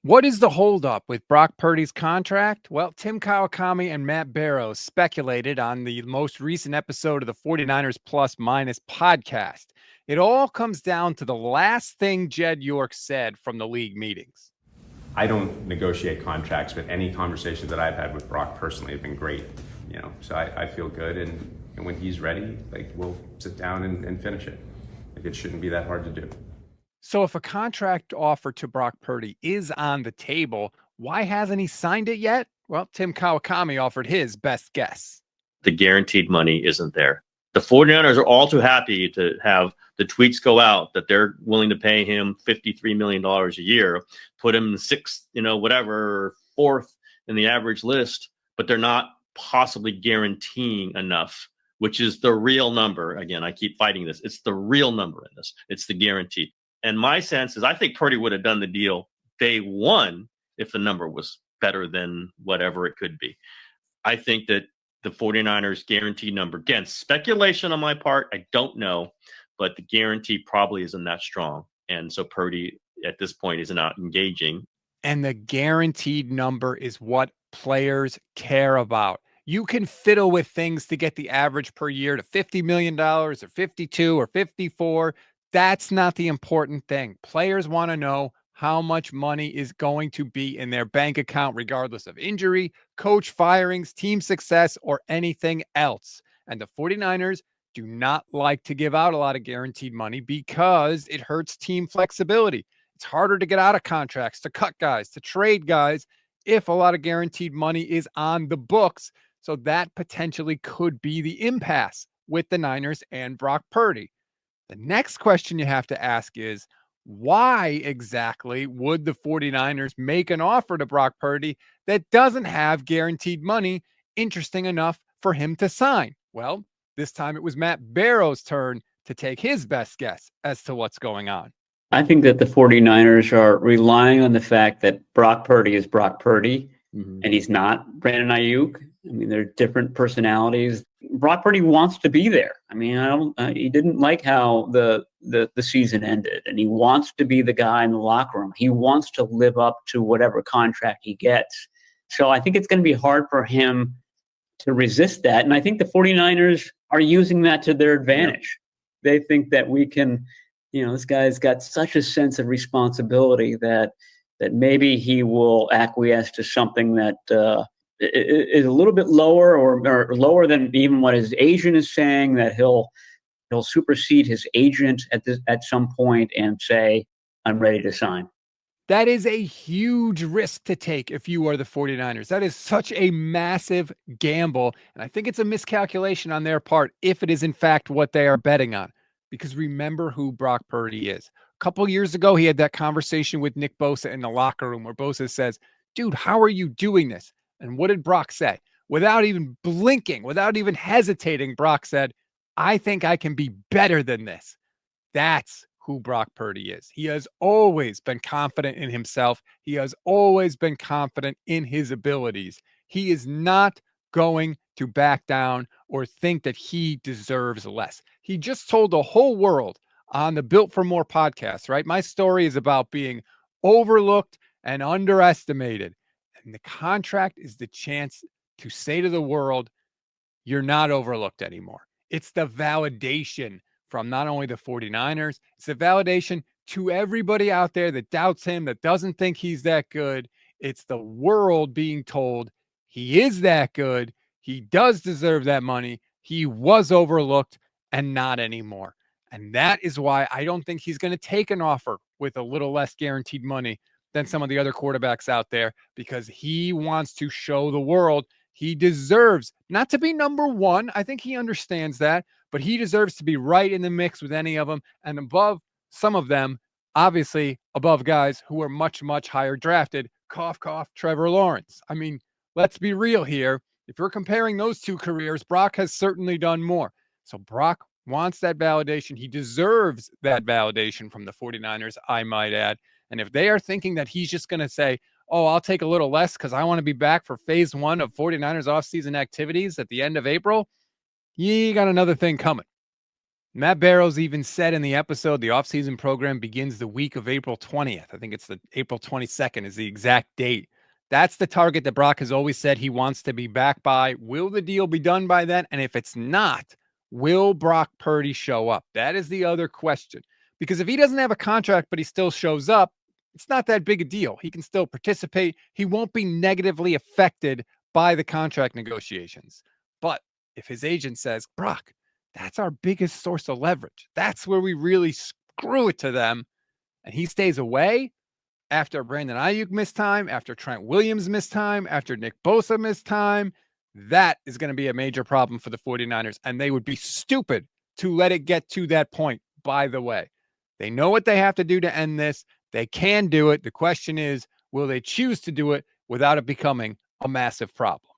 What is the holdup with Brock Purdy's contract? Well, Tim Kawakami and Matt Barrows speculated on the most recent episode of the 49ers Plus Minus podcast. It all comes down to the last thing Jed York said from the league meetings. I don't negotiate contracts, but any conversations that I've had with Brock personally have been great. So I feel good, and when he's ready, we'll sit down and finish it. It shouldn't be that hard to do. So if a contract offer to Brock Purdy is on the table, why hasn't he signed it yet? Well, Tim Kawakami offered his best guess. The guaranteed money isn't there. The 49ers are all too happy to have the tweets go out that they're willing to pay him $53 million a year, put him sixth, fourth in the average list, but they're not possibly guaranteeing enough, which is the real number. Again, I keep fighting this. It's the real number in this. It's the guarantee. And my sense is I think Purdy would have done the deal day one if the number was better than whatever it could be. I think that the 49ers guarantee number, again, speculation on my part, I don't know, but the guarantee probably isn't that strong. And so Purdy at this point is not engaging. And the guaranteed number is what players care about. You can fiddle with things to get the average per year to $50 million or 52 or 54. That's not the important thing. Players want to know how much money is going to be in their bank account, regardless of injury, coach firings, team success, or anything else. And the 49ers do not like to give out a lot of guaranteed money because it hurts team flexibility. It's harder to get out of contracts, to cut guys, to trade guys if a lot of guaranteed money is on the books. So that potentially could be the impasse with the Niners and Brock Purdy. The next question you have to ask is, why exactly would the 49ers make an offer to Brock Purdy that doesn't have guaranteed money interesting enough for him to sign? Well, this time it was Matt Barrows' turn to take his best guess as to what's going on. I think that the 49ers are relying on the fact that Brock Purdy is Brock Purdy, and he's not Brandon Ayuk. I mean, they're different personalities. Brock Purdy wants to be there. I mean, he didn't like how the season ended, and he wants to be the guy in the locker room. He wants to live up to whatever contract he gets. So I think it's going to be hard for him to resist that. And I think the 49ers are using that to their advantage. Yeah. They think that we can, this guy's got such a sense of responsibility that maybe he will acquiesce to something that is a little bit lower or lower than even what his agent is saying, that he'll supersede his agent at some point and say, I'm ready to sign. That is a huge risk to take if you are the 49ers. That is such a massive gamble. And I think it's a miscalculation on their part if it is in fact what they are betting on. Because remember who Brock Purdy is. A couple years ago, he had that conversation with Nick Bosa in the locker room where Bosa says, dude, how are you doing this? And what did Brock say? Without even blinking, without even hesitating, Brock said, I think I can be better than this. That's who Brock Purdy is. He has always been confident in himself. He has always been confident in his abilities. He is not going to back down or think that he deserves less. He just told the whole world on the Built for More podcast, right? My story is about being overlooked and underestimated. And the contract is the chance to say to the world, you're not overlooked anymore. It's the validation from not only the 49ers, it's the validation to everybody out there that doubts him, that doesn't think he's that good. It's the world being told he is that good. He does deserve that money. He was overlooked and not anymore. And that is why I don't think he's going to take an offer with a little less guaranteed money than some of the other quarterbacks out there, because he wants to show the world he deserves not to be number one. I think he understands that, but he deserves to be right in the mix with any of them and above some of them, obviously above guys who are much, much higher drafted. Cough, cough, Trevor Lawrence. I mean, let's be real here. If you're comparing those two careers, Brock has certainly done more. So Brock wants that validation. He deserves that validation from the 49ers, I might add. And if they are thinking that he's just going to say, oh, I'll take a little less because I want to be back for phase one of 49ers offseason activities at the end of April, you got another thing coming. Matt Barrows even said in the episode, the offseason program begins the week of April 20th. I think it's the April 22nd is the exact date. That's the target that Brock has always said he wants to be back by. Will the deal be done by then? And if it's not, will Brock Purdy show up? That is the other question. Because if he doesn't have a contract, but he still shows up, it's not that big a deal. He can still participate. He won't be negatively affected by the contract negotiations. But if his agent says, Brock, that's our biggest source of leverage, that's where we really screw it to them, and he stays away after Brandon Ayuk missed time, after Trent Williams missed time, after Nick Bosa missed time, that is going to be a major problem for the 49ers, and they would be stupid to let it get to that point, by the way. They know what they have to do to end this. They can do it. The question is, will they choose to do it without it becoming a massive problem?